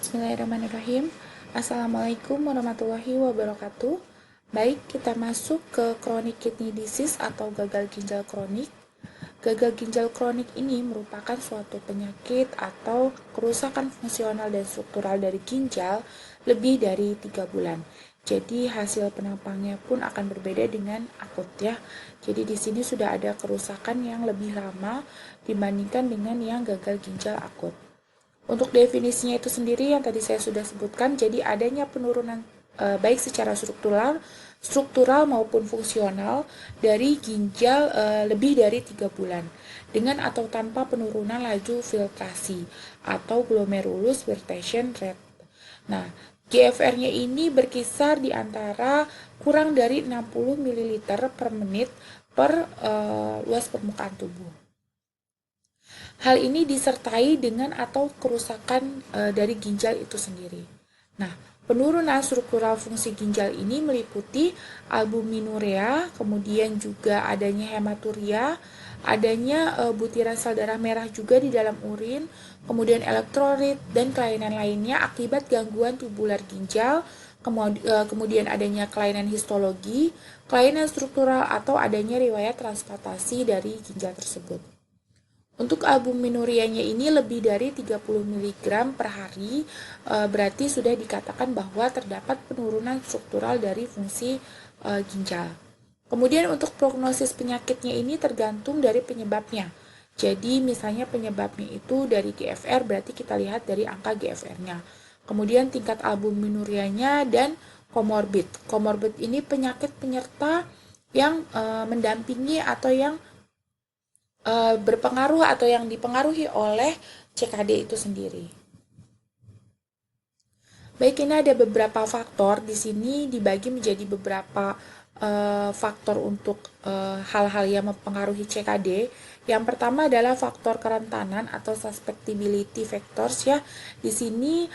Bismillahirrahmanirrahim. Assalamualaikum warahmatullahi wabarakatuh. Baik, kita masuk ke chronic kidney disease atau gagal ginjal kronik. Gagal ginjal kronik ini merupakan suatu penyakit atau kerusakan fungsional dan struktural dari ginjal lebih dari 3 bulan. Jadi hasil penampangnya pun akan berbeda dengan akut ya. Jadi di sini sudah ada kerusakan yang lebih lama dibandingkan dengan yang gagal ginjal akut. Untuk definisinya itu sendiri yang tadi saya sudah sebutkan, jadi adanya penurunan baik secara struktural maupun fungsional dari ginjal lebih dari 3 bulan dengan atau tanpa penurunan laju filtrasi atau glomerulus filtration rate. Nah, GFR-nya ini berkisar di antara kurang dari 60 ml per menit per luas permukaan tubuh. Hal ini disertai dengan atau kerusakan dari ginjal itu sendiri. Nah, penurunan struktural fungsi ginjal ini meliputi albuminuria, kemudian juga adanya hematuria, adanya butiran sel darah merah juga di dalam urin, kemudian elektrolit dan kelainan lainnya akibat gangguan tubular ginjal, kemudian adanya kelainan histologi, kelainan struktural atau adanya riwayat transplantasi dari ginjal tersebut. Untuk albuminurianya ini lebih dari 30 mg per hari, berarti sudah dikatakan bahwa terdapat penurunan struktural dari fungsi ginjal. Kemudian untuk prognosis penyakitnya ini tergantung dari penyebabnya. Jadi misalnya penyebabnya itu dari GFR, berarti kita lihat dari angka GFR-nya. Kemudian tingkat albuminurianya dan komorbid. Komorbid ini penyakit penyerta yang mendampingi atau yang berpengaruh atau yang dipengaruhi oleh CKD itu sendiri. Baik, ini ada beberapa faktor. Di sini dibagi menjadi beberapa faktor untuk hal-hal yang mempengaruhi CKD. Yang pertama adalah faktor kerentanan atau susceptibility factors ya. Di sini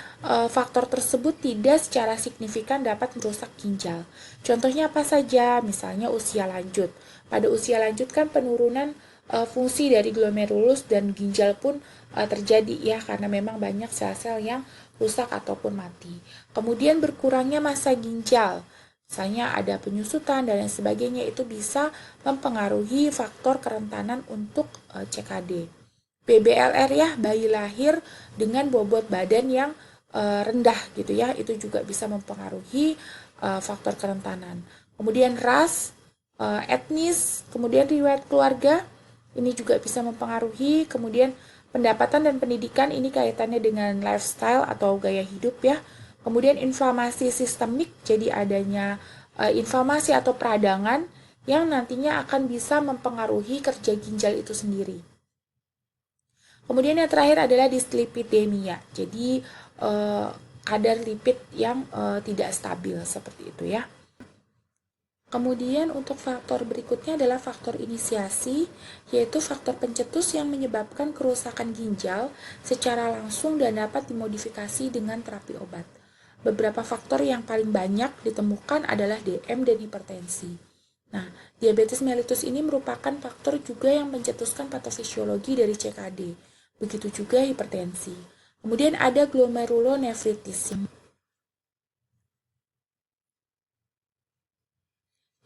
faktor tersebut tidak secara signifikan dapat merusak ginjal. Contohnya apa saja? Misalnya usia lanjut. Pada usia lanjut kan penurunan fungsi dari glomerulus dan ginjal pun terjadi ya karena memang banyak sel-sel yang rusak ataupun mati. Kemudian berkurangnya massa ginjal, misalnya ada penyusutan dan lain sebagainya, itu bisa mempengaruhi faktor kerentanan untuk CKD. BBLR ya, bayi lahir dengan bobot badan yang rendah gitu ya, itu juga bisa mempengaruhi faktor kerentanan. Kemudian ras, etnis, kemudian riwayat keluarga, ini juga bisa mempengaruhi. Kemudian pendapatan dan pendidikan ini kaitannya dengan lifestyle atau gaya hidup ya. Kemudian inflamasi sistemik, jadi adanya inflamasi atau peradangan yang nantinya akan bisa mempengaruhi kerja ginjal itu sendiri. Kemudian yang terakhir adalah dislipidemia, jadi kadar lipid yang tidak stabil seperti itu ya. Kemudian untuk faktor berikutnya adalah faktor inisiasi, yaitu faktor pencetus yang menyebabkan kerusakan ginjal secara langsung dan dapat dimodifikasi dengan terapi obat. Beberapa faktor yang paling banyak ditemukan adalah DM dan hipertensi. Nah, diabetes mellitus ini merupakan faktor juga yang mencetuskan patofisiologi dari CKD. Begitu juga hipertensi. Kemudian ada glomerulonefritis.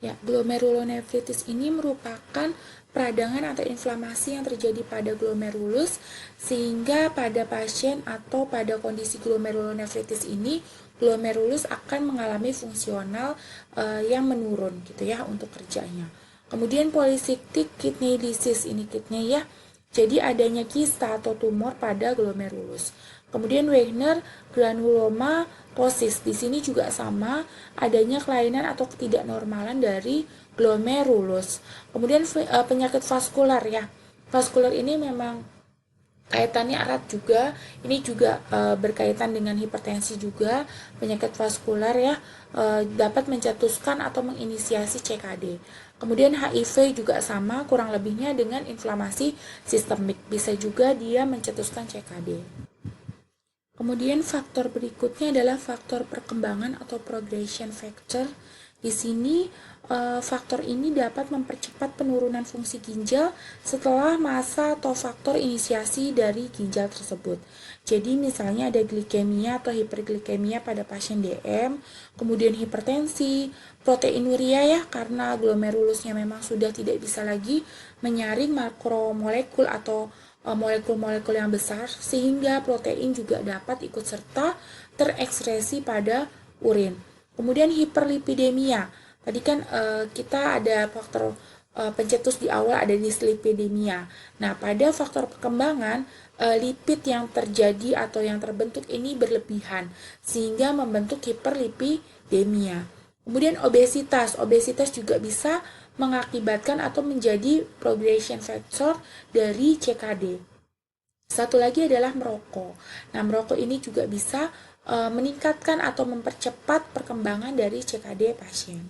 Ya, glomerulonefritis ini merupakan peradangan atau inflamasi yang terjadi pada glomerulus sehingga pada pasien atau pada kondisi glomerulonefritis ini glomerulus akan mengalami fungsional yang menurun gitu ya untuk kerjanya. Kemudian polycystic kidney disease ini kidney ya. Jadi adanya kista atau tumor pada glomerulus. Kemudian Wegener granulomatosis, di sini juga sama, adanya kelainan atau ketidaknormalan dari glomerulus. Kemudian penyakit vaskular ya. Vaskular ini memang kaitannya erat juga, ini juga berkaitan dengan hipertensi juga. Penyakit vaskular ya dapat mencetuskan atau menginisiasi CKD. Kemudian HIV juga sama, kurang lebihnya dengan inflamasi sistemik, bisa juga dia mencetuskan CKD. Kemudian faktor berikutnya adalah faktor perkembangan atau progression factor. Di sini faktor ini dapat mempercepat penurunan fungsi ginjal setelah masa atau faktor inisiasi dari ginjal tersebut. Jadi misalnya ada glikemia atau hiperglikemia pada pasien DM, kemudian hipertensi, proteinuria ya karena glomerulusnya memang sudah tidak bisa lagi menyaring makromolekul atau molekul-molekul yang besar sehingga protein juga dapat ikut serta terekskresi pada urin. Kemudian hiperlipidemia. Tadi kan kita ada faktor pencetus di awal ada dislipidemia. Nah, pada faktor perkembangan lipid yang terjadi atau yang terbentuk ini berlebihan sehingga membentuk hiperlipidemia. Kemudian obesitas. Obesitas juga bisa mengakibatkan atau menjadi progression factor dari CKD. Satu lagi adalah merokok. Nah, merokok ini juga bisa meningkatkan atau mempercepat perkembangan dari CKD pasien.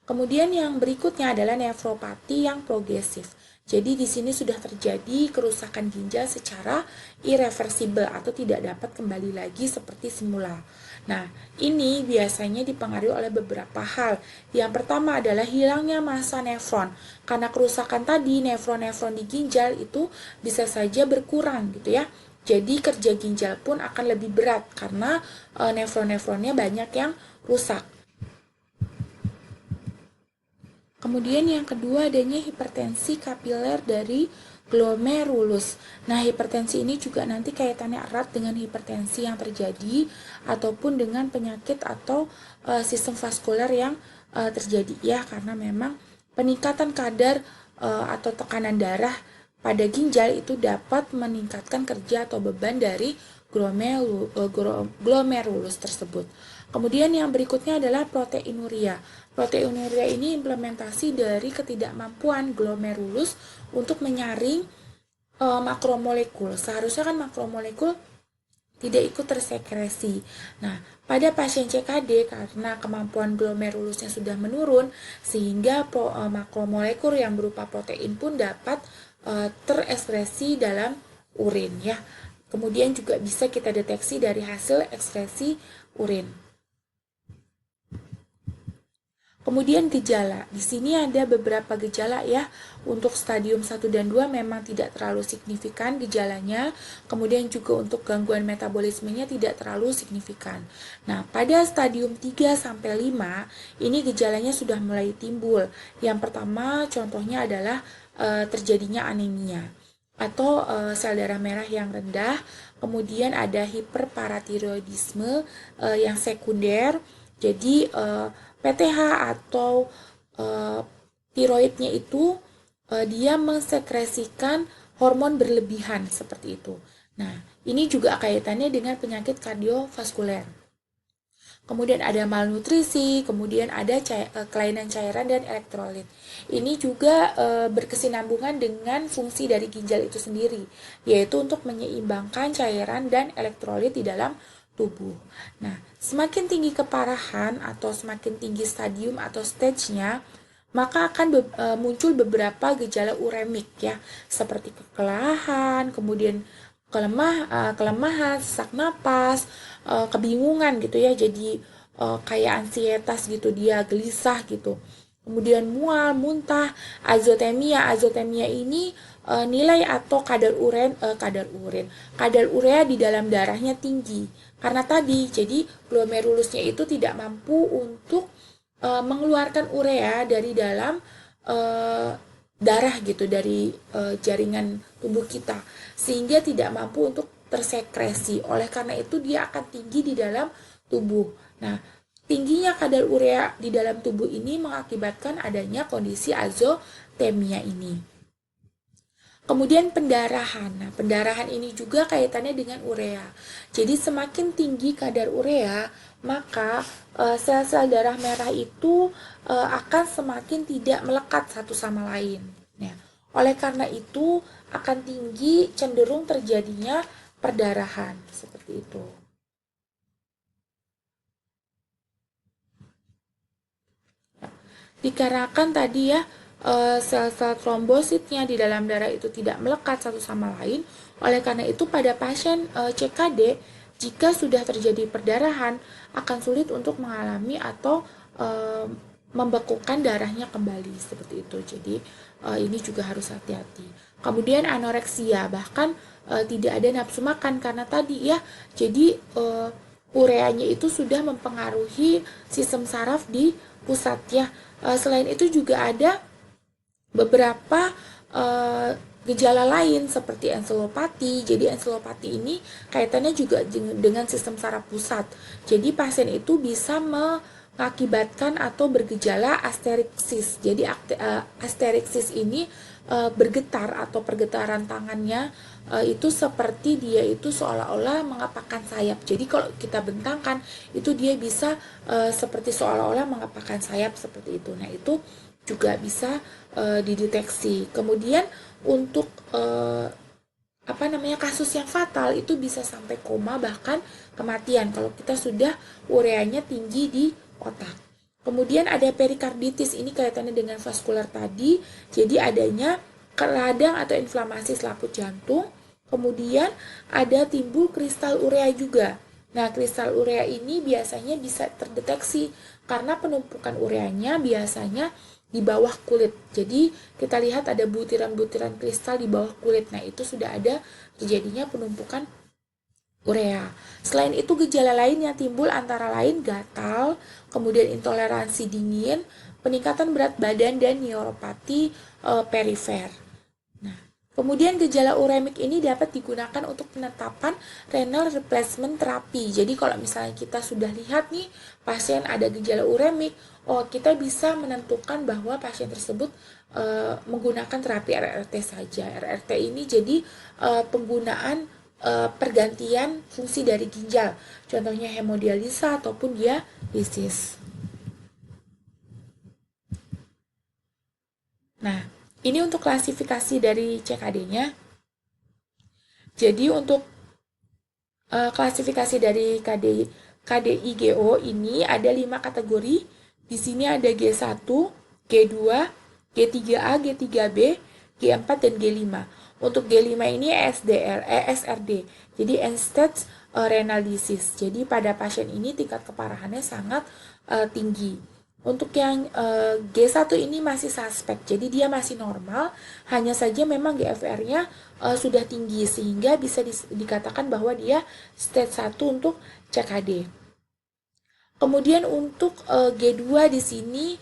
Kemudian yang berikutnya adalah nefropati yang progresif. Jadi di sini sudah terjadi kerusakan ginjal secara irreversibel atau tidak dapat kembali lagi seperti semula. Nah, ini biasanya dipengaruhi oleh beberapa hal. Yang pertama adalah hilangnya massa nefron. Karena kerusakan tadi, nefron-nefron di ginjal itu bisa saja berkurang gitu ya. Jadi kerja ginjal pun akan lebih berat karena nefron-nefronnya banyak yang rusak. Kemudian yang kedua adanya hipertensi kapiler dari glomerulus. Nah, hipertensi ini juga nanti kaitannya erat dengan hipertensi yang terjadi ataupun dengan penyakit atau sistem vaskuler yang terjadi ya karena memang peningkatan kadar atau tekanan darah pada ginjal itu dapat meningkatkan kerja atau beban dari glomerulus tersebut. Kemudian yang berikutnya adalah proteinuria. Proteinuria ini implementasi dari ketidakmampuan glomerulus untuk menyaring makromolekul. Seharusnya kan makromolekul tidak ikut tersekresi. Nah, pada pasien CKD karena kemampuan glomerulusnya sudah menurun sehingga makromolekul yang berupa protein pun dapat terekskresi dalam urin ya. Kemudian juga bisa kita deteksi dari hasil ekskresi urin. Kemudian gejala. Di sini ada beberapa gejala ya. Untuk stadium 1 dan 2 memang tidak terlalu signifikan gejalanya. Kemudian juga untuk gangguan metabolismenya tidak terlalu signifikan. Nah, pada stadium 3 sampai 5 ini gejalanya sudah mulai timbul. Yang pertama contohnya adalah terjadinya anemia atau sel darah merah yang rendah. Kemudian ada hiperparatiroidisme yang sekunder. Jadi PTH atau tiroidnya itu dia mensekresikan hormon berlebihan seperti itu. Nah, ini juga kaitannya dengan penyakit kardiovaskuler. Kemudian ada malnutrisi, kemudian ada kelainan cairan dan elektrolit. Ini juga berkesinambungan dengan fungsi dari ginjal itu sendiri, yaitu untuk menyeimbangkan cairan dan elektrolit di dalam tubuh. Nah, semakin tinggi keparahan atau semakin tinggi stadium atau stage-nya, maka akan muncul beberapa gejala uremik ya, seperti kelelahan, kemudian kelemahan, sesak napas, kebingungan gitu ya, jadi kayak ansietas gitu, dia gelisah gitu. Kemudian mual, muntah, azotemia. Azotemia ini nilai atau kadar urea di dalam darahnya tinggi. Karena tadi, jadi glomerulusnya itu tidak mampu untuk mengeluarkan urea dari dalam darah gitu, dari jaringan tubuh kita. Sehingga tidak mampu untuk tersekresi. Oleh karena itu dia akan tinggi di dalam tubuh. Nah, tingginya kadar urea di dalam tubuh ini mengakibatkan adanya kondisi azotemia ini. Kemudian pendarahan. Nah, pendarahan ini juga kaitannya dengan urea. Jadi semakin tinggi kadar urea, maka sel-sel darah merah itu akan semakin tidak melekat satu sama lain. Nah, oleh karena itu akan tinggi cenderung terjadinya perdarahan seperti itu. Nah, dikarenakan tadi ya sel-sel trombositnya di dalam darah itu tidak melekat satu sama lain. Oleh karena itu pada pasien CKD jika sudah terjadi perdarahan akan sulit untuk mengalami atau membekukan darahnya kembali seperti itu. Jadi ini juga harus hati-hati. Kemudian anoreksia, bahkan tidak ada nafsu makan karena tadi ya. Jadi ureanya itu sudah mempengaruhi sistem saraf di pusat ya. Selain itu juga ada beberapa gejala lain seperti enselopati. Jadi enselopati ini kaitannya juga dengan sistem saraf pusat. Jadi pasien itu bisa mengakibatkan atau bergejala asteriksis. Jadi asteriksis ini bergetar atau pergetaran tangannya itu seperti dia itu seolah-olah mengepakkan sayap. Jadi kalau kita bentangkan itu dia bisa seperti seolah-olah mengepakkan sayap seperti itu. Nah, itu juga bisa dideteksi. Kemudian untuk kasus yang fatal itu bisa sampai koma bahkan kematian kalau kita sudah ureanya tinggi di otak. Kemudian ada perikarditis, ini kaitannya dengan vaskular tadi. Jadi adanya radang atau inflamasi selaput jantung. Kemudian ada timbul kristal urea juga. Nah, kristal urea ini biasanya bisa terdeteksi karena penumpukan ureanya biasanya di bawah kulit. Jadi kita lihat ada butiran-butiran kristal di bawah kulit. Nah, itu sudah ada terjadinya penumpukan urea. Selain itu gejala lain yang timbul antara lain gatal, kemudian intoleransi dingin, peningkatan berat badan dan neuropati perifer. Kemudian gejala uremik ini dapat digunakan untuk penetapan renal replacement terapi. Jadi kalau misalnya kita sudah lihat nih pasien ada gejala uremik, kita bisa menentukan bahwa pasien tersebut menggunakan terapi RRT saja. RRT ini jadi penggunaan pergantian fungsi dari ginjal. Contohnya hemodialisa ataupun dialisis. Nah, ini untuk klasifikasi dari CKD-nya. Jadi untuk klasifikasi dari KDIGO ini ada 5 kategori. Di sini ada G1, G2, G3A, G3B, G4 dan G5. Untuk G5 ini ESRD. Jadi end-stage renal disease. Jadi pada pasien ini tingkat keparahannya sangat tinggi. Untuk yang G1 ini masih suspek, jadi dia masih normal, hanya saja memang GFR-nya sudah tinggi sehingga bisa dikatakan bahwa dia stage 1 untuk CKD. Kemudian untuk G2 di sini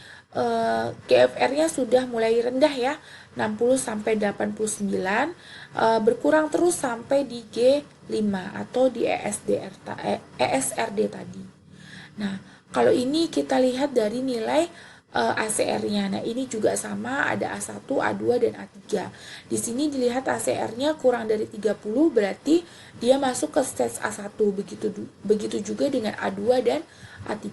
GFR-nya sudah mulai rendah ya, 60 sampai 89, berkurang terus sampai di G5 atau di ESRD tadi. Nah, kalau ini kita lihat dari nilai ACR-nya. Nah, ini juga sama, ada A1, A2, dan A3. Di sini dilihat ACR-nya kurang dari 30, berarti dia masuk ke stage A1. Begitu juga dengan A2 dan A3.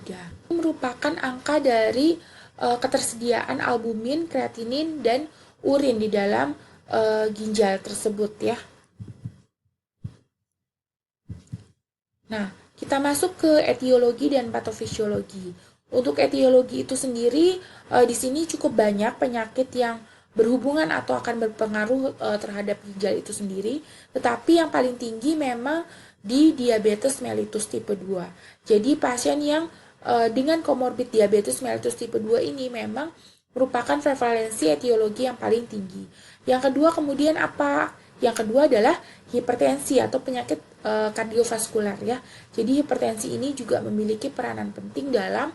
Ini merupakan angka dari ketersediaan albumin, kreatinin, dan urin di dalam ginjal tersebut ya. Nah, kita masuk ke etiologi dan patofisiologi. Untuk etiologi itu sendiri, di sini cukup banyak penyakit yang berhubungan atau akan berpengaruh terhadap ginjal itu sendiri. Tetapi yang paling tinggi memang di diabetes mellitus tipe 2. Jadi pasien yang dengan komorbid diabetes mellitus tipe 2 ini memang merupakan prevalensi etiologi yang paling tinggi. Yang kedua kemudian apa? Yang kedua adalah hipertensi atau penyakit kardiovaskular ya. Jadi hipertensi ini juga memiliki peranan penting dalam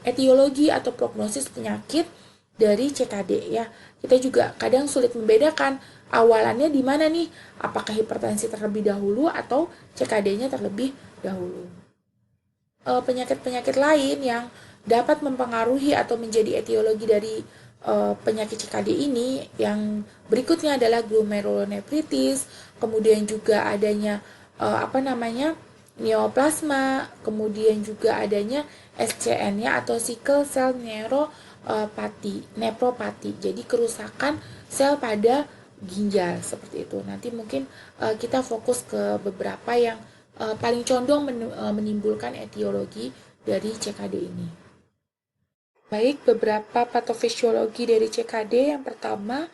etiologi atau prognosis penyakit dari CKD ya. Kita juga kadang sulit membedakan awalannya di mana nih, apakah hipertensi terlebih dahulu atau CKD-nya terlebih dahulu. Penyakit-penyakit lain yang dapat mempengaruhi atau menjadi etiologi dari penyakit CKD ini yang berikutnya adalah glomerulonefritis, kemudian juga adanya neoplasma, kemudian juga adanya SCN-nya atau sickle cell nephropathy. Jadi kerusakan sel pada ginjal seperti itu. Nanti mungkin kita fokus ke beberapa yang paling condong menimbulkan etiologi dari CKD ini. Baik, beberapa patofisiologi dari CKD. Yang pertama,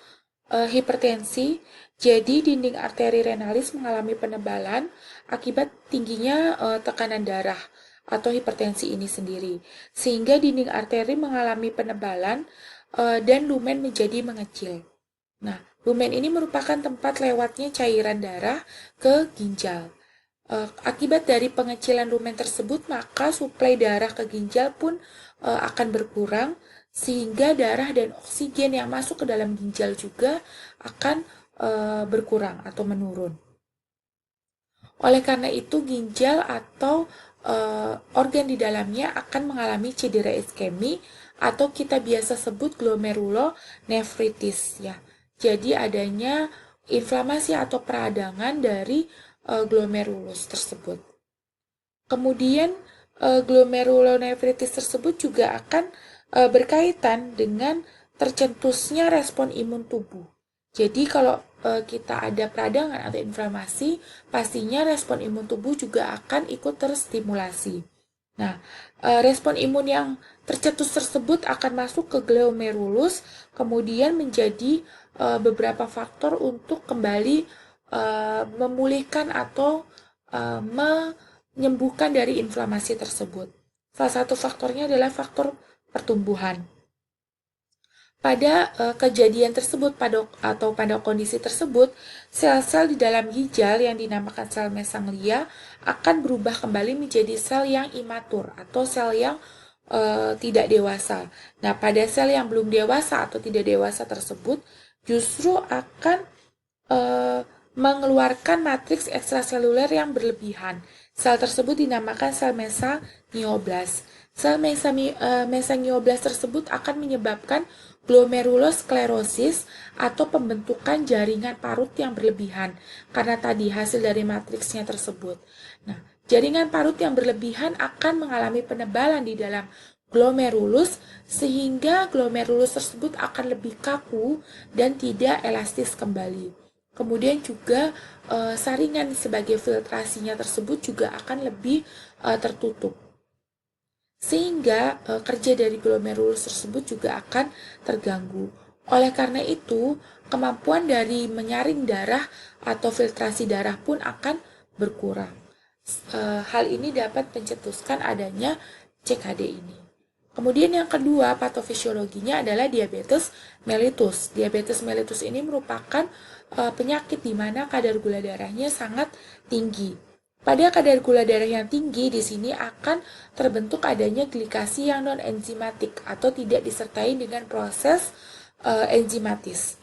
hipertensi. Jadi dinding arteri renalis mengalami penebalan akibat tingginya tekanan darah. atau hipertensi ini sendiri, sehingga dinding arteri mengalami penebalan dan lumen menjadi mengecil. Nah, lumen ini merupakan tempat lewatnya cairan darah ke ginjal. Akibat dari pengecilan lumen tersebut, maka suplai darah ke ginjal pun akan berkurang, sehingga darah dan oksigen yang masuk ke dalam ginjal juga akan berkurang atau menurun. Oleh karena itu, ginjal atau organ di dalamnya akan mengalami cedera iskemi atau kita biasa sebut glomerulonefritis ya. Jadi adanya inflamasi atau peradangan dari glomerulus tersebut. Kemudian glomerulonefritis tersebut juga akan berkaitan dengan tercetusnya respon imun tubuh. Jadi kalau kita ada peradangan atau inflamasi, pastinya respon imun tubuh juga akan ikut terstimulasi. Nah, respon imun yang tercetus tersebut akan masuk ke glomerulus, kemudian menjadi beberapa faktor untuk kembali memulihkan atau menyembuhkan dari inflamasi tersebut. Salah satu faktornya adalah faktor pertumbuhan. Pada kejadian tersebut atau pada kondisi tersebut, sel-sel di dalam ginjal yang dinamakan sel mesanglia akan berubah kembali menjadi sel yang imatur atau sel yang tidak dewasa. Nah, pada sel yang belum dewasa atau tidak dewasa tersebut justru akan mengeluarkan matriks ekstraseluler yang berlebihan. Sel tersebut dinamakan sel mesangioblas. Sel mesangioblas tersebut akan menyebabkan glomerulosklerosis atau pembentukan jaringan parut yang berlebihan karena tadi hasil dari matriksnya tersebut. Nah, jaringan parut yang berlebihan akan mengalami penebalan di dalam glomerulus sehingga glomerulus tersebut akan lebih kaku dan tidak elastis kembali. Kemudian juga saringan sebagai filtrasinya tersebut juga akan lebih tertutup. Sehingga kerja dari glomerulus tersebut juga akan terganggu. Oleh karena itu, kemampuan dari menyaring darah atau filtrasi darah pun akan berkurang. Hal ini dapat mencetuskan adanya CKD ini. Kemudian yang kedua, patofisiologinya adalah diabetes mellitus. Diabetes mellitus ini merupakan penyakit di mana kadar gula darahnya sangat tinggi. Pada kadar gula darah yang tinggi, di sini akan terbentuk adanya glikasi yang non-enzimatik atau tidak disertai dengan proses enzimatis.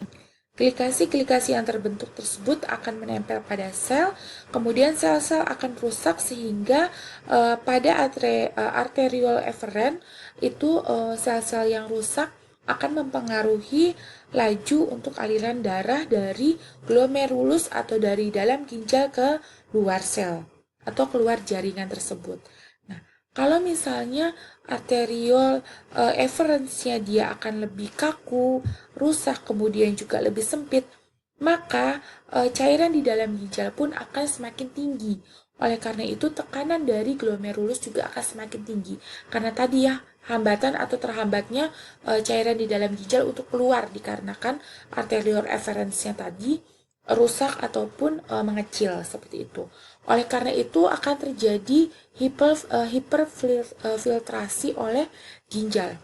Glikasi-glikasi yang terbentuk tersebut akan menempel pada sel, kemudian sel-sel akan rusak sehingga pada arteriole efferent itu sel-sel yang rusak akan mempengaruhi laju untuk aliran darah dari glomerulus atau dari dalam ginjal ke luar sel atau keluar jaringan tersebut. Nah, kalau misalnya arteriol efference-nya dia akan lebih kaku, rusak, kemudian juga lebih sempit, maka cairan di dalam ginjal pun akan semakin tinggi. Oleh karena itu, tekanan dari glomerulus juga akan semakin tinggi. Karena tadi ya, hambatan atau terhambatnya cairan di dalam ginjal untuk keluar dikarenakan arterial efference-nya tadi rusak ataupun mengecil seperti itu. Oleh karena itu akan terjadi hiperfiltrasi oleh ginjal.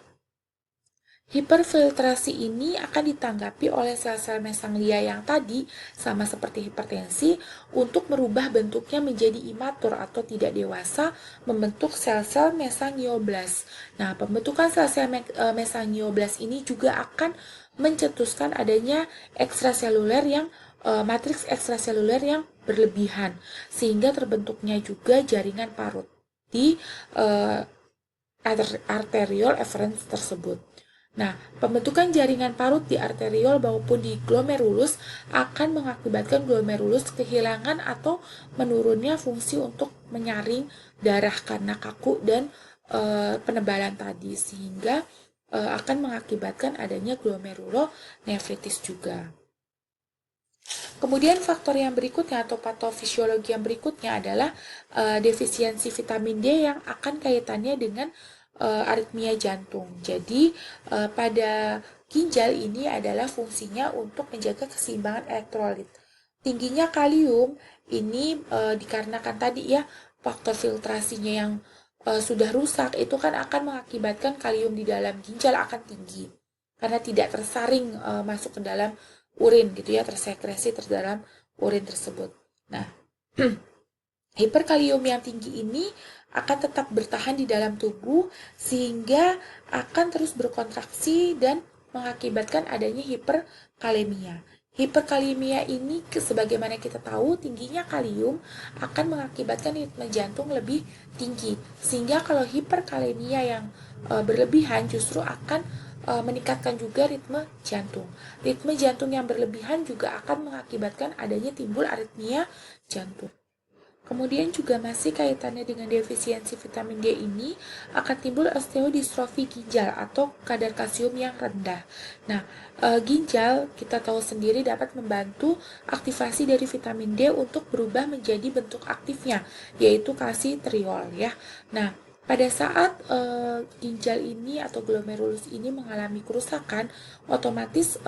Hiperfiltrasi ini akan ditanggapi oleh sel-sel mesanglia yang tadi sama seperti hipertensi untuk merubah bentuknya menjadi imatur atau tidak dewasa membentuk sel-sel mesangioblas. Nah, pembentukan sel-sel mesangioblas ini juga akan mencetuskan adanya ekstraseluler yang matriks ekstraseluler yang berlebihan sehingga terbentuknya juga jaringan parut di arteriole efferents tersebut. Nah, pembentukan jaringan parut di arteriol maupun di glomerulus akan mengakibatkan glomerulus kehilangan atau menurunnya fungsi untuk menyaring darah karena kaku dan penebalan tadi sehingga akan mengakibatkan adanya glomerulonefritis juga. Kemudian faktor yang berikutnya atau patofisiologi yang berikutnya adalah defisiensi vitamin D yang akan kaitannya dengan aritmia jantung. Jadi pada ginjal ini adalah fungsinya untuk menjaga keseimbangan elektrolit. Tingginya kalium ini dikarenakan tadi ya faktor filtrasinya yang sudah rusak, itu kan akan mengakibatkan kalium di dalam ginjal akan tinggi karena tidak tersaring masuk ke dalam urin gitu ya, tersekresi ke dalam urin tersebut. Nah, hiperkalium yang tinggi ini akan tetap bertahan di dalam tubuh sehingga akan terus berkontraksi dan mengakibatkan adanya hiperkalemia. Hiperkalemia ini sebagaimana kita tahu tingginya kalium akan mengakibatkan ritme jantung lebih tinggi. Sehingga kalau hiperkalemia yang berlebihan justru akan meningkatkan juga ritme jantung. Ritme jantung yang berlebihan juga akan mengakibatkan adanya timbul aritmia jantung. Kemudian juga masih kaitannya dengan defisiensi vitamin D ini akan timbul osteodistrofi ginjal atau kadar kalsium yang rendah. Nah, ginjal kita tahu sendiri dapat membantu aktivasi dari vitamin D untuk berubah menjadi bentuk aktifnya, yaitu kalsitriol ya. Nah, pada saat ginjal ini atau glomerulus ini mengalami kerusakan, otomatis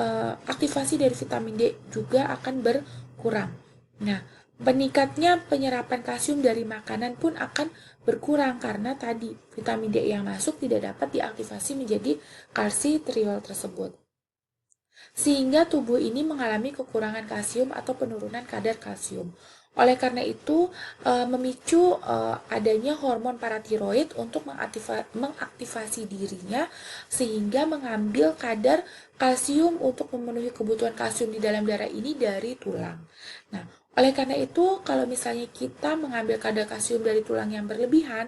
aktivasi dari vitamin D juga akan berkurang. Nah, meningkatnya penyerapan kalsium dari makanan pun akan berkurang karena tadi vitamin D yang masuk tidak dapat diaktifasi menjadi kalsitriol tersebut. Sehingga tubuh ini mengalami kekurangan kalsium atau penurunan kadar kalsium. Oleh karena itu, memicu adanya hormon paratiroid untuk mengaktifasi dirinya sehingga mengambil kadar kalsium untuk memenuhi kebutuhan kalsium di dalam darah ini dari tulang. Nah, oleh karena itu, kalau misalnya kita mengambil kadar kalsium dari tulang yang berlebihan,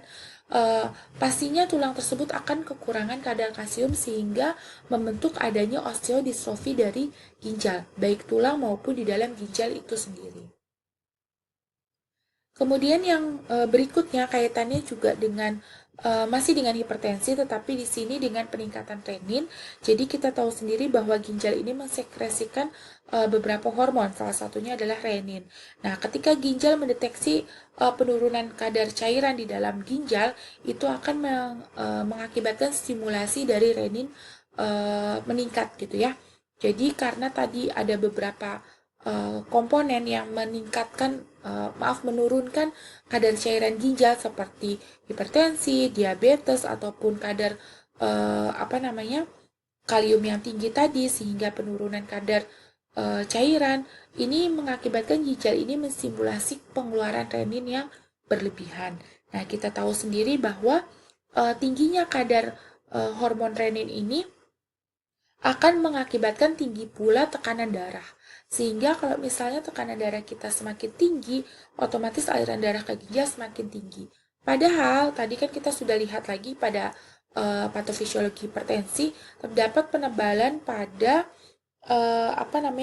pastinya tulang tersebut akan kekurangan kadar kalsium sehingga membentuk adanya osteodistrofi dari ginjal, baik tulang maupun di dalam ginjal itu sendiri. Kemudian yang berikutnya kaitannya juga dengan masih dengan hipertensi, tetapi di sini dengan peningkatan renin. Jadi kita tahu sendiri bahwa ginjal ini mensekresikan beberapa hormon, salah satunya adalah renin. Nah, ketika ginjal mendeteksi penurunan kadar cairan di dalam ginjal, itu akan mengakibatkan stimulasi dari renin meningkat gitu ya. Jadi karena tadi ada beberapa komponen yang menurunkan kadar cairan ginjal seperti hipertensi, diabetes ataupun kadar kalium yang tinggi tadi sehingga penurunan kadar cairan ini mengakibatkan ginjal ini menstimulasi pengeluaran renin yang berlebihan. Nah, kita tahu sendiri bahwa tingginya kadar hormon renin ini akan mengakibatkan tinggi pula tekanan darah. Sehingga kalau misalnya tekanan darah kita semakin tinggi, otomatis aliran darah ke ginjal semakin tinggi. Padahal tadi kan kita sudah lihat lagi pada patofisiologi hipertensi, terdapat penebalan pada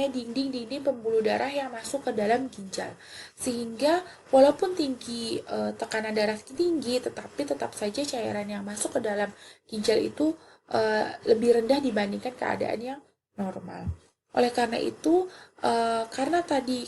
dinding-dinding pembuluh darah yang masuk ke dalam ginjal. Sehingga walaupun tinggi tekanan darah tinggi, tetapi tetap saja cairan yang masuk ke dalam ginjal itu lebih rendah dibandingkan keadaan yang normal. Oleh karena itu, karena tadi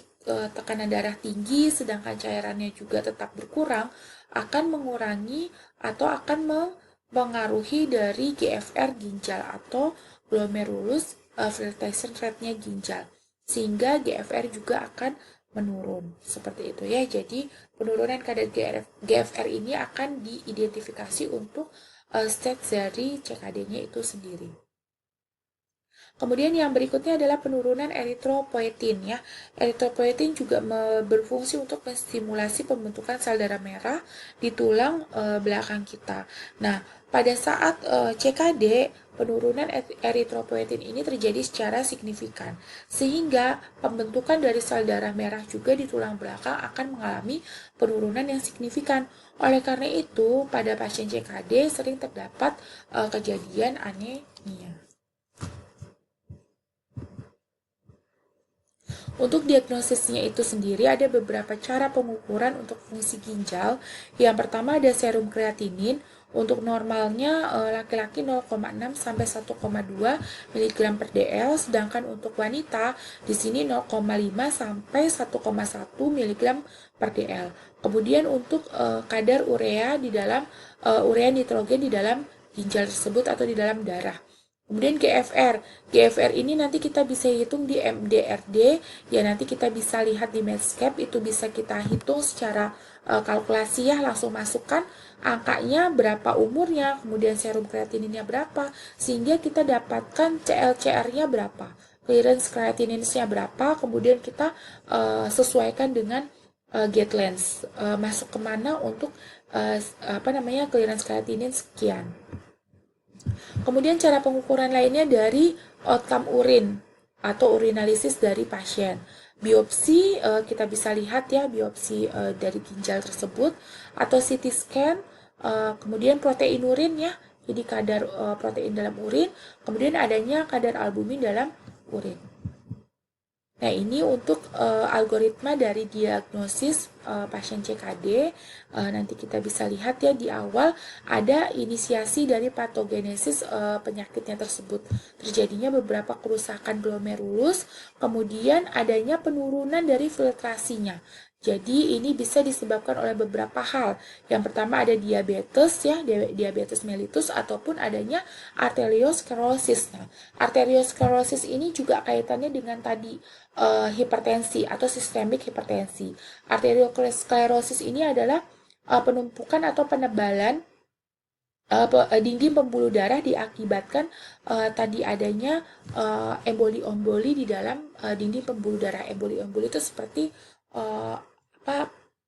tekanan darah tinggi sedangkan cairannya juga tetap berkurang, akan mengurangi atau akan mempengaruhi dari GFR ginjal atau glomerulus filtration rate-nya ginjal. Sehingga GFR juga akan menurun. Seperti itu ya. Jadi, penurunan kadar GFR ini akan diidentifikasi untuk stage dari CKD-nya itu sendiri. Kemudian yang berikutnya adalah penurunan eritropoietin ya. Eritropoietin juga berfungsi untuk menstimulasi pembentukan sel darah merah di tulang belakang kita. Nah, pada saat CKD, penurunan eritropoietin ini terjadi secara signifikan, sehingga pembentukan dari sel darah merah juga di tulang belakang akan mengalami penurunan yang signifikan. Oleh karena itu, pada pasien CKD sering terdapat kejadian anemia. Untuk diagnosisnya itu sendiri ada beberapa cara pengukuran untuk fungsi ginjal. Yang pertama ada serum kreatinin. Untuk normalnya laki-laki 0,6 sampai 1,2 mg per dl, sedangkan untuk wanita di sini 0,5 sampai 1,1 mg per dl. Kemudian untuk kadar urea di dalam urea nitrogen di dalam ginjal tersebut atau di dalam darah. Kemudian GFR ini nanti kita bisa hitung di MDRD, ya nanti kita bisa lihat di Medscape, itu bisa kita hitung secara kalkulasi ya, langsung masukkan angkanya berapa umurnya, kemudian serum kreatininnya berapa, sehingga kita dapatkan CLCR-nya berapa, clearance creatininsnya berapa, kemudian kita sesuaikan dengan guidelines, masuk kemana untuk clearance creatinin sekian. Kemudian cara pengukuran lainnya dari outcome urin atau urinalisis dari pasien. Biopsi kita bisa lihat ya, biopsi dari ginjal tersebut, atau CT scan, kemudian protein urin ya, jadi kadar protein dalam urin, kemudian adanya kadar albumin dalam urin. Nah, ini untuk algoritma dari diagnosis pasien CKD. Nanti kita bisa lihat ya, di awal ada inisiasi dari patogenesis penyakitnya tersebut. Terjadinya beberapa kerusakan glomerulus, kemudian adanya penurunan dari filtrasinya. Jadi ini bisa disebabkan oleh beberapa hal. Yang pertama ada diabetes ya, diabetes mellitus, ataupun adanya arteriosklerosis. Nah, arteriosklerosis ini juga kaitannya dengan tadi hipertensi atau sistemik hipertensi. Arteriosklerosis ini adalah penumpukan atau penebalan dinding pembuluh darah diakibatkan tadi adanya emboli-emboli di dalam dinding pembuluh darah. Emboli-emboli itu seperti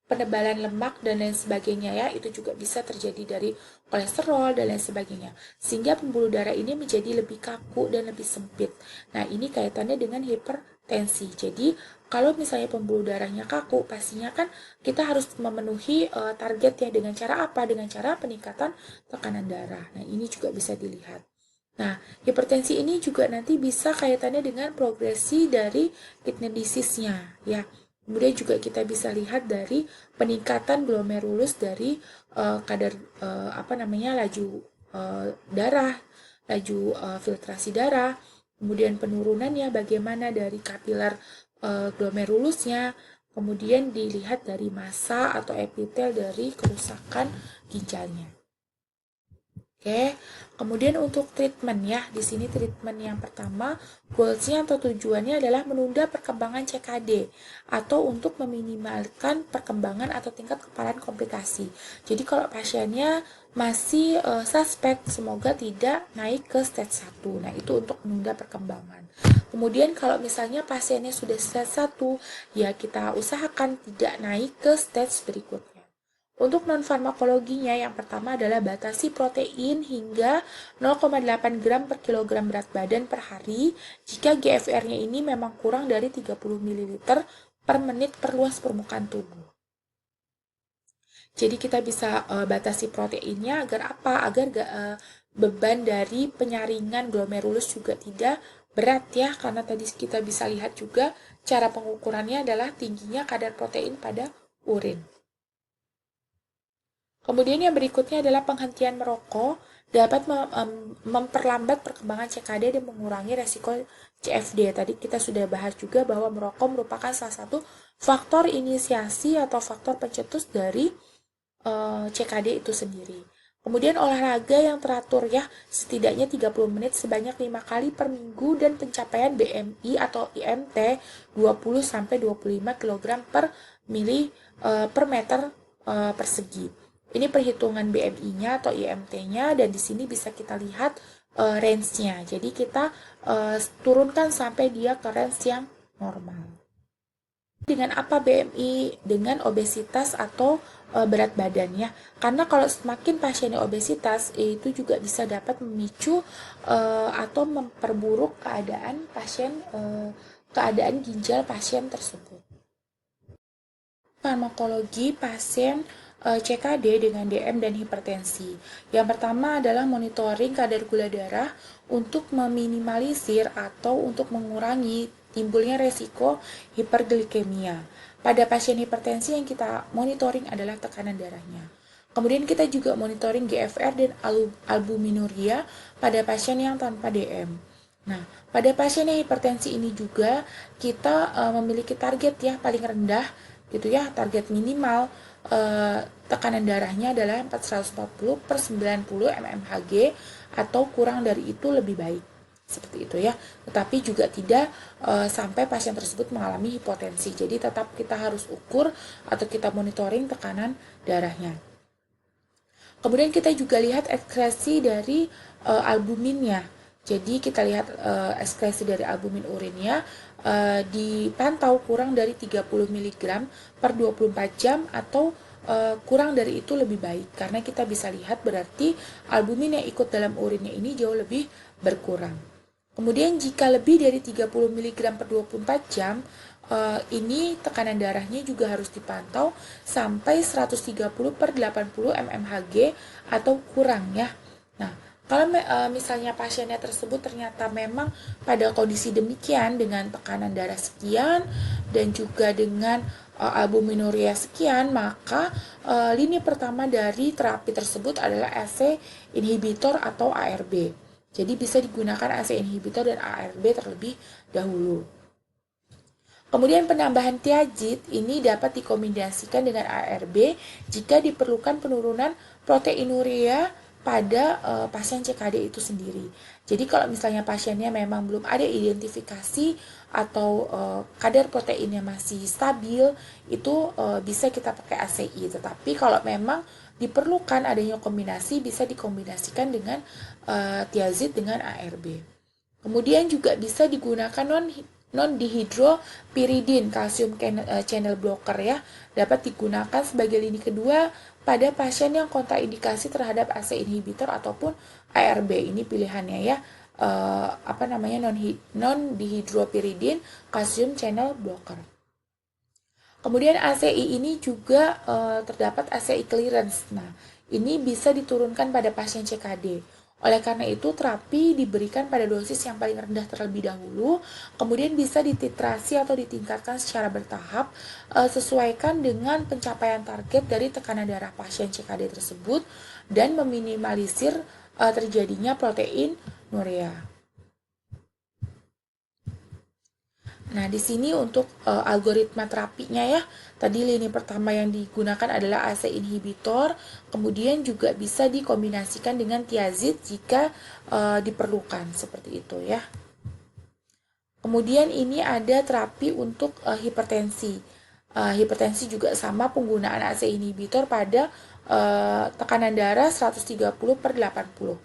penebalan lemak dan lain sebagainya ya, itu juga bisa terjadi dari kolesterol dan lain sebagainya, sehingga pembuluh darah ini menjadi lebih kaku dan lebih sempit. Nah, ini kaitannya dengan hipertensi. Jadi kalau misalnya pembuluh darahnya kaku, pastinya kan kita harus memenuhi target ya, dengan cara apa? Dengan cara peningkatan tekanan darah. Nah, ini juga bisa dilihat. Nah, hipertensi ini juga nanti bisa kaitannya dengan progresi dari kidney disease-nya ya. Kemudian juga kita bisa lihat dari peningkatan glomerulus dari kadar laju darah, laju filtrasi darah, kemudian penurunannya bagaimana dari kapiler glomerulusnya, kemudian dilihat dari massa atau epitel dari kerusakan ginjalnya. Oke, kemudian untuk treatment ya, di sini treatment yang pertama, goalsnya atau tujuannya adalah menunda perkembangan CKD atau untuk meminimalkan perkembangan atau tingkat keparaan komplikasi. Jadi kalau pasiennya masih suspek, semoga tidak naik ke stage 1. Nah, itu untuk menunda perkembangan. Kemudian kalau misalnya pasiennya sudah stage 1, ya kita usahakan tidak naik ke stage berikutnya. Untuk non-farmakologinya, yang pertama adalah batasi protein hingga 0,8 gram per kilogram berat badan per hari jika GFR-nya ini memang kurang dari 30 ml per menit per luas permukaan tubuh. Jadi kita bisa batasi proteinnya agar apa? Agar beban dari penyaringan glomerulus juga tidak berat ya, karena tadi kita bisa lihat juga cara pengukurannya adalah tingginya kadar protein pada urin. Kemudian yang berikutnya adalah penghentian merokok dapat memperlambat perkembangan CKD dan mengurangi resiko CFD. Tadi kita sudah bahas juga bahwa merokok merupakan salah satu faktor inisiasi atau faktor pencetus dari CKD itu sendiri. Kemudian olahraga yang teratur ya, setidaknya 30 menit sebanyak 5 kali per minggu dan pencapaian BMI atau IMT 20-25 kg per meter persegi. Ini perhitungan BMI-nya atau IMT-nya, dan di sini bisa kita lihat range-nya. Jadi kita turunkan sampai dia ke range yang normal. Dengan apa BMI? Dengan obesitas atau berat badannya. Karena kalau semakin pasiennya obesitas, itu juga bisa dapat memicu atau memperburuk keadaan keadaan ginjal pasien tersebut. Farmakologi pasien CKD dengan DM dan hipertensi. Yang pertama adalah monitoring kadar gula darah untuk meminimalisir atau untuk mengurangi timbulnya resiko hiperglikemia. Pada pasien hipertensi yang kita monitoring adalah tekanan darahnya. Kemudian kita juga monitoring GFR dan albuminuria pada pasien yang tanpa DM. Nah, pada pasien yang hipertensi ini juga kita memiliki target ya paling rendah gitu ya, target minimal tekanan darahnya adalah 440/90 mmHg atau kurang dari itu lebih baik. seperti itu ya. Tetapi juga tidak sampai pasien tersebut mengalami hipotensi. Jadi tetap kita harus ukur atau kita monitoring tekanan darahnya. Kemudian kita juga lihat ekskresi dari albuminnya. Jadi kita lihat ekskresi dari albumin urinnya dipantau kurang dari 30 mg per 24 jam atau kurang dari itu lebih baik. Karena kita bisa lihat berarti albumin yang ikut dalam urinnya ini jauh lebih berkurang. Kemudian jika lebih dari 30 mg per 24 jam, ini tekanan darahnya juga harus dipantau sampai 130 per 80 mmHg atau kurang ya. Nah, kalau misalnya pasiennya tersebut ternyata memang pada kondisi demikian dengan tekanan darah sekian dan juga dengan albuminuria sekian, maka lini pertama dari terapi tersebut adalah ACE inhibitor atau ARB. Jadi bisa digunakan ACE inhibitor dan ARB terlebih dahulu. Kemudian penambahan tiazid ini dapat dikombinasikan dengan ARB jika diperlukan penurunan proteinuria pada pasien CKD itu sendiri. Jadi kalau misalnya pasiennya memang belum ada identifikasi atau kadar proteinnya masih stabil, itu bisa kita pakai ACI. Tetapi kalau memang diperlukan adanya kombinasi, bisa dikombinasikan dengan tiazid dengan ARB. Kemudian juga bisa digunakan non-dihydropyridine kalsium channel blocker ya, dapat digunakan sebagai lini kedua pada pasien yang kontraindikasi terhadap ACE inhibitor ataupun ARB. Ini pilihannya ya, non-dihydropyridine kalsium channel blocker. Kemudian ACI ini juga terdapat ACI clearance. Nah, ini bisa diturunkan pada pasien CKD. Oleh karena itu, terapi diberikan pada dosis yang paling rendah terlebih dahulu, kemudian bisa dititrasi atau ditingkatkan secara bertahap, sesuaikan dengan pencapaian target dari tekanan darah pasien CKD tersebut, dan meminimalisir terjadinya proteinuria. Nah, di sini untuk algoritma terapinya ya, tadi lini pertama yang digunakan adalah ACE inhibitor, kemudian juga bisa dikombinasikan dengan tiazid jika diperlukan, seperti itu ya. Kemudian ini ada terapi untuk hipertensi. Hipertensi juga sama, penggunaan ACE inhibitor pada tekanan darah 130 per 80.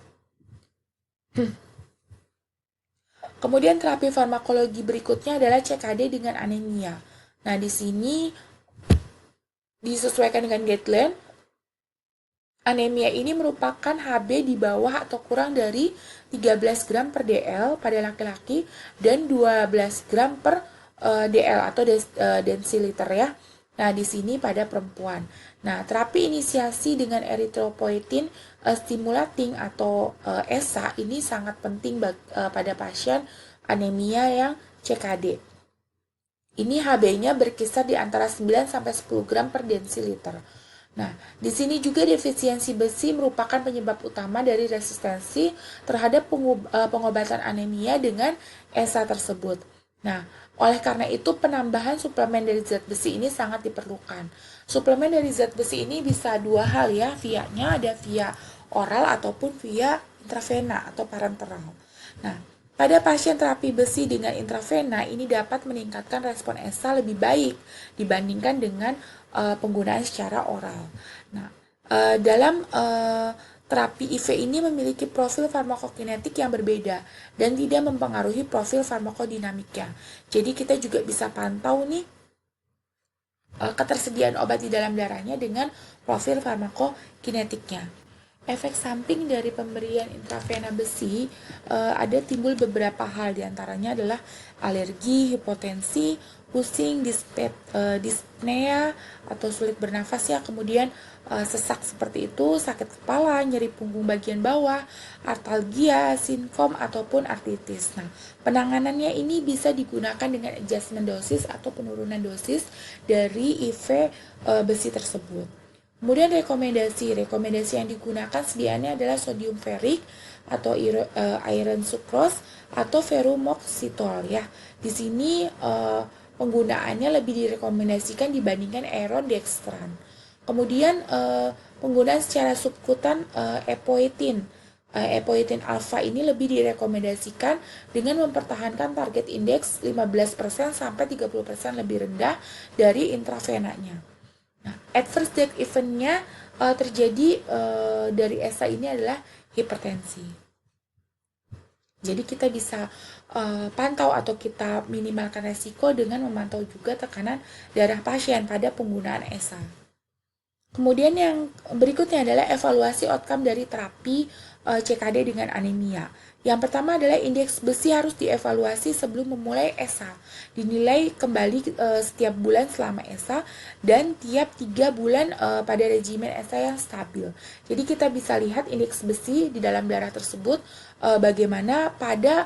Kemudian terapi farmakologi berikutnya adalah CKD dengan anemia. Nah, di sini disesuaikan dengan guideline. Anemia ini merupakan HB di bawah atau kurang dari 13 gram per DL pada laki-laki dan 12 gram per DL atau densiliter ya. Nah, di sini pada perempuan. Nah, terapi inisiasi dengan erythropoietin stimulating atau ESA ini sangat penting pada pasien anemia yang CKD. Ini HB-nya berkisar di antara 9 sampai 10 gram per densiliter. Nah, di sini juga defisiensi besi merupakan penyebab utama dari resistensi terhadap pengobatan anemia dengan ESA tersebut. Nah, oleh karena itu penambahan suplemen dari zat besi ini sangat diperlukan. Suplemen dari zat besi ini bisa dua hal ya, via-nya ada via oral ataupun via intravena atau parenteral. Nah, pada pasien terapi besi dengan intravena ini dapat meningkatkan respon ESA lebih baik dibandingkan dengan penggunaan secara oral. Nah, dalam terapi IV ini memiliki profil farmakokinetik yang berbeda dan tidak mempengaruhi profil farmakodinamiknya. Jadi kita juga bisa pantau nih ketersediaan obat di dalam darahnya dengan profil farmakokinetiknya. Efek samping dari pemberian intravena besi ada timbul beberapa hal, diantaranya adalah alergi, hipotensi, pusing, dyspnea atau sulit bernafas ya, kemudian sesak seperti itu, sakit kepala, nyeri punggung bagian bawah, artalgia, sinkom ataupun artritis. Nah, penanganannya ini bisa digunakan dengan adjustment dosis atau penurunan dosis dari IV besi tersebut. Kemudian rekomendasi yang digunakan sediaannya adalah sodium ferrik atau iron sucrose atau ferumoxytol ya. Di sini penggunaannya lebih direkomendasikan dibandingkan iron dextran. Kemudian penggunaan secara subkutan epoetin epoetin alfa ini lebih direkomendasikan dengan mempertahankan target indeks 15% sampai 30% lebih rendah dari intravenanya. Nah, adverse drug event-nya terjadi dari ESA ini adalah hipertensi. Jadi kita bisa pantau atau kita minimalkan resiko dengan memantau juga tekanan darah pasien pada penggunaan ESA. Kemudian yang berikutnya adalah evaluasi outcome dari terapi CKD dengan anemia. Yang pertama adalah indeks besi harus dievaluasi sebelum memulai ESA. Dinilai kembali setiap bulan selama ESA dan tiap 3 bulan pada regimen ESA yang stabil. Jadi kita bisa lihat indeks besi di dalam darah tersebut bagaimana pada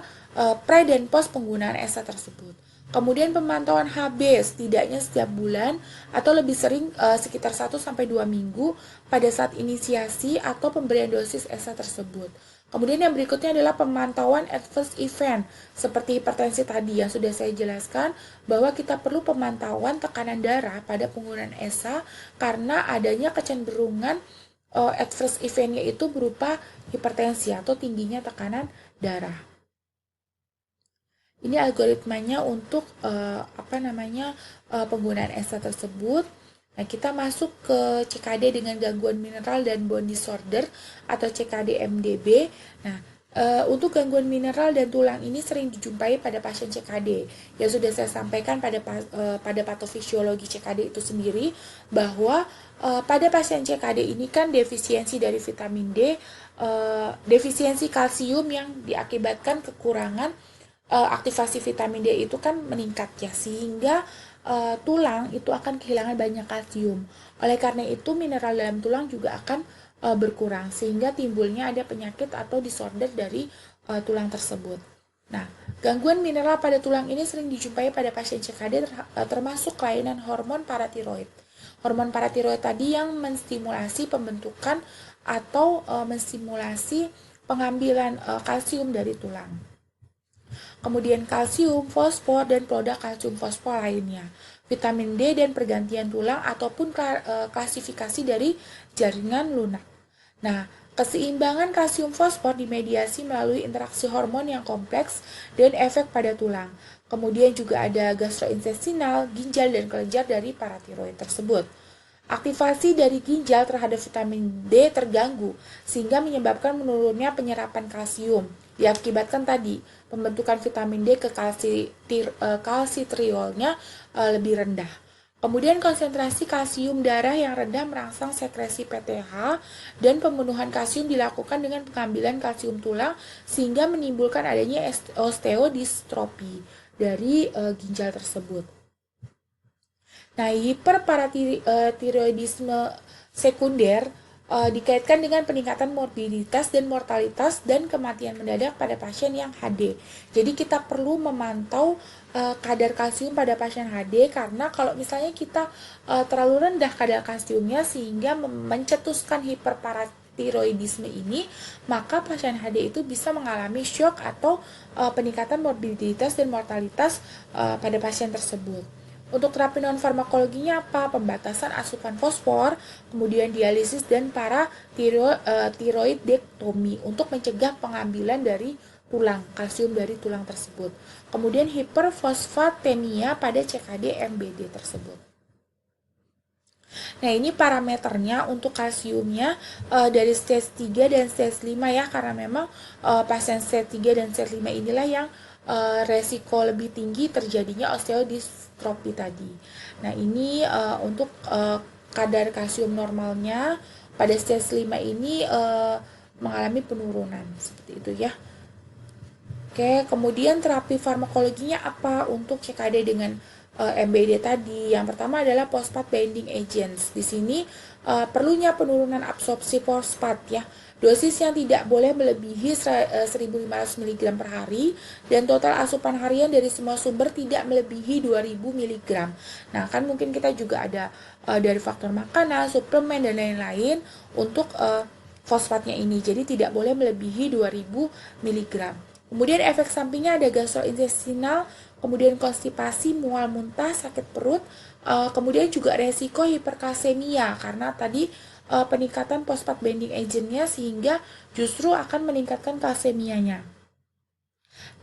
pre dan post penggunaan ESA tersebut. Kemudian pemantauan HB setidaknya setiap bulan atau lebih sering sekitar 1-2 minggu pada saat inisiasi atau pemberian dosis ESA tersebut. Kemudian yang berikutnya adalah pemantauan adverse event seperti hipertensi tadi yang sudah saya jelaskan bahwa kita perlu pemantauan tekanan darah pada penggunaan ESA karena adanya kecenderungan adverse eventnya itu berupa hipertensi atau tingginya tekanan darah. Ini algoritmanya untuk penggunaan ESA tersebut. Nah, kita masuk ke CKD dengan gangguan mineral dan bone disorder atau CKD-MDB. Nah, untuk gangguan mineral dan tulang ini sering dijumpai pada pasien CKD. Yang sudah saya sampaikan pada patofisiologi CKD itu sendiri bahwa pada pasien CKD ini kan defisiensi dari vitamin D, defisiensi kalsium yang diakibatkan kekurangan aktivasi vitamin D itu kan meningkat ya, sehingga tulang itu akan kehilangan banyak kalsium. Oleh karena itu mineral dalam tulang juga akan berkurang sehingga timbulnya ada penyakit atau disorder dari tulang tersebut. Nah, gangguan mineral pada tulang ini sering dijumpai pada pasien CKD termasuk kelainan hormon paratiroid. Hormon paratiroid tadi yang menstimulasi pembentukan atau menstimulasi pengambilan kalsium dari tulang. Kemudian kalsium, fosfor, dan produk kalsium fosfor lainnya, vitamin D dan pergantian tulang ataupun klasifikasi dari jaringan lunak. Nah, keseimbangan kalsium fosfor dimediasi melalui interaksi hormon yang kompleks dan efek pada tulang. Kemudian juga ada gastrointestinal, ginjal, dan kelenjar dari paratiroid tersebut. Aktivasi dari ginjal terhadap vitamin D terganggu sehingga menyebabkan menurunnya penyerapan kalsium. Diakibatkan tadi pembentukan vitamin D ke kalsitriolnya lebih rendah. Kemudian konsentrasi kalsium darah yang rendah merangsang sekresi PTH dan pemenuhan kalsium dilakukan dengan pengambilan kalsium tulang sehingga menimbulkan adanya osteodistrofi dari ginjal tersebut. Nah, hiperparatiroidisme sekunder dikaitkan dengan peningkatan morbiditas dan mortalitas dan kematian mendadak pada pasien yang HD. Jadi kita perlu memantau kadar kalsium pada pasien HD karena kalau misalnya kita terlalu rendah kadar kalsiumnya sehingga mencetuskan hiperparatiroidisme ini, maka pasien HD itu bisa mengalami shock atau peningkatan morbiditas dan mortalitas pada pasien tersebut. Untuk terapi non-farmakologinya apa? Pembatasan asupan fosfor, kemudian dialisis dan paratiroidektomi untuk mencegah pengambilan dari tulang, kalsium dari tulang tersebut. Kemudian hiperfosfatemia pada CKD-MBD tersebut. Nah, ini parameternya untuk kalsiumnya dari stage 3 dan stage 5 ya, karena memang pasien stage 3 dan stage 5 inilah yang resiko lebih tinggi terjadinya osteodistrofi tadi. Nah, ini untuk kadar kalsium normalnya pada stage 5 ini mengalami penurunan seperti itu ya. Oke, kemudian terapi farmakologinya apa untuk CKD dengan MBD tadi? Yang pertama adalah phosphate binding agents. Di sini perlunya penurunan absorpsi fosfat ya. Dosis yang tidak boleh melebihi 1.500 mg per hari dan total asupan harian dari semua sumber tidak melebihi 2.000 mg. Nah, kan mungkin kita juga ada dari faktor makanan, suplemen, dan lain-lain untuk fosfatnya ini. Jadi tidak boleh melebihi 2.000 mg. Kemudian efek sampingnya ada gastrointestinal, kemudian konstipasi, mual muntah, sakit perut, kemudian juga resiko hiperkalsemia karena tadi peningkatan fosfat binding agentnya sehingga justru akan meningkatkan kalsemianya.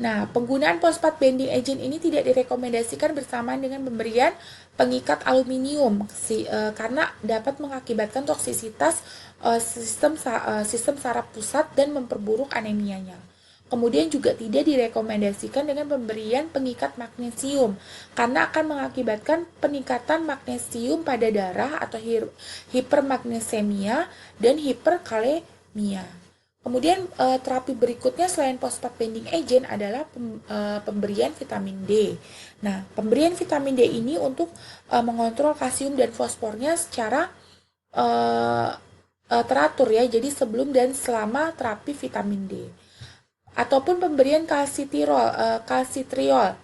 Nah, penggunaan fosfat binding agent ini tidak direkomendasikan bersamaan dengan pemberian pengikat aluminium karena dapat mengakibatkan toksisitas sistem saraf pusat dan memperburuk anemianya. Kemudian juga tidak direkomendasikan dengan pemberian pengikat magnesium karena akan mengakibatkan peningkatan magnesium pada darah atau hipermagnesemia dan hiperkalemia. Kemudian terapi berikutnya selain fosfat binding agent adalah pemberian vitamin D. Nah, pemberian vitamin D ini untuk mengontrol kalsium dan fosfornya secara teratur ya. Jadi sebelum dan selama terapi vitamin D. Ataupun pemberian kalsitriol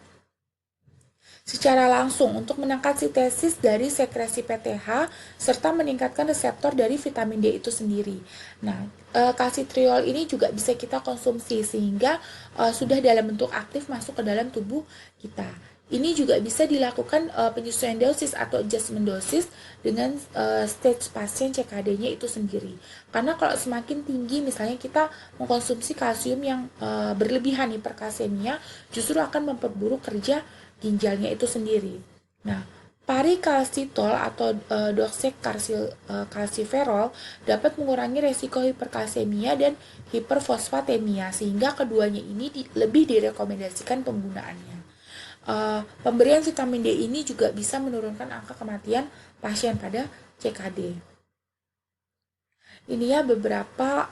secara langsung untuk menekan sintesis dari sekresi PTH serta meningkatkan reseptor dari vitamin D itu sendiri. Nah, kalsitriol ini juga bisa kita konsumsi sehingga sudah dalam bentuk aktif masuk ke dalam tubuh kita. Ini juga bisa dilakukan penyesuaian dosis atau adjustment dosis dengan stage pasien CKD-nya itu sendiri. Karena kalau semakin tinggi misalnya kita mengkonsumsi kalsium yang berlebihan hiperkalsemia justru akan memperburuk kerja ginjalnya itu sendiri. Nah, parikalsitol atau doxykalsiferol dapat mengurangi resiko hiperkalsemia dan hiperfosfatemia sehingga keduanya ini lebih direkomendasikan penggunaannya. Pemberian vitamin D ini juga bisa menurunkan angka kematian pasien pada CKD. Ini ya beberapa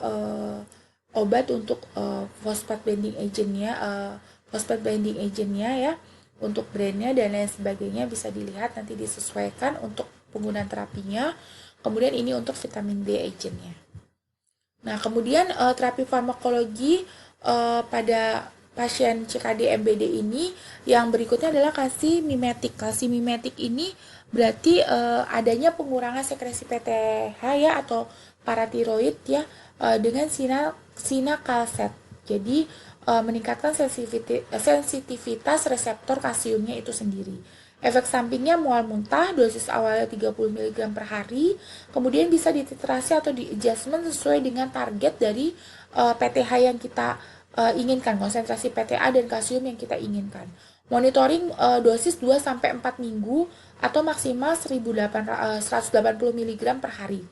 obat untuk fosfat binding agentnya ya, untuk brandnya dan lain sebagainya bisa dilihat nanti disesuaikan untuk penggunaan terapinya. Kemudian ini untuk vitamin D agentnya. Nah, kemudian terapi farmakologi pada pasien CKD MBD ini yang berikutnya adalah kalsimimetik. Kalsimimetik ini berarti adanya pengurangan sekresi PTH ya atau paratiroid ya dengan sinakalset. Jadi meningkatkan sensitivitas reseptor kalsiumnya itu sendiri. Efek sampingnya mual muntah, dosis awalnya 30 mg per hari, kemudian bisa dititrasi atau di adjustment sesuai dengan target dari PTH yang kita inginkan, konsentrasi PTA dan kalsium yang kita inginkan. Monitoring dosis 2-4 minggu atau maksimal 180 mg per hari.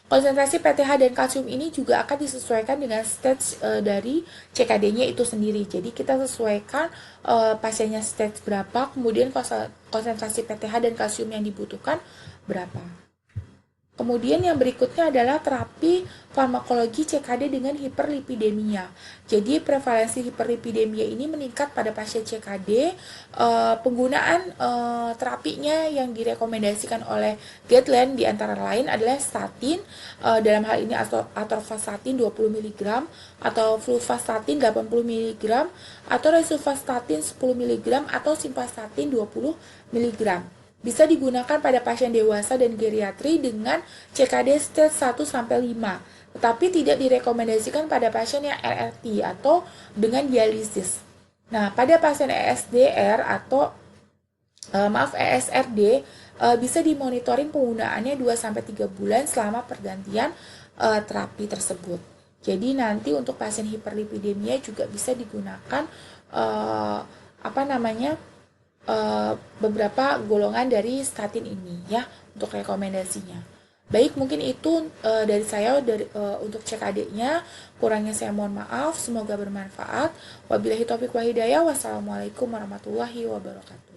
Konsentrasi PTH dan kalsium ini juga akan disesuaikan dengan stage dari CKD-nya itu sendiri. Jadi kita sesuaikan pasiennya stage berapa, kemudian konsentrasi PTH dan kalsium yang dibutuhkan berapa. Kemudian yang berikutnya adalah terapi farmakologi CKD dengan hiperlipidemia. Jadi prevalensi hiperlipidemia ini meningkat pada pasien CKD. Penggunaan terapinya yang direkomendasikan oleh guideline di antara lain adalah statin, dalam hal ini atorvastatin 20 mg atau fluvastatin 80 mg atau rosuvastatin 10 mg atau simvastatin 20 mg. Bisa digunakan pada pasien dewasa dan geriatri dengan CKD stage 1-5, tetapi tidak direkomendasikan pada pasien yang LRT atau dengan dialisis. Nah, pada pasien ESDR atau ESRD bisa dimonitoring penggunaannya 2-3 bulan selama pergantian terapi tersebut. Jadi nanti untuk pasien hiperlipidemia juga bisa digunakan beberapa golongan dari statin ini ya untuk rekomendasinya. Baik, mungkin itu dari saya untuk CKD-nya. Kurangnya saya mohon maaf. Semoga bermanfaat. Wabillahi taufiq wal hidayah. Wassalamualaikum warahmatullahi wabarakatuh.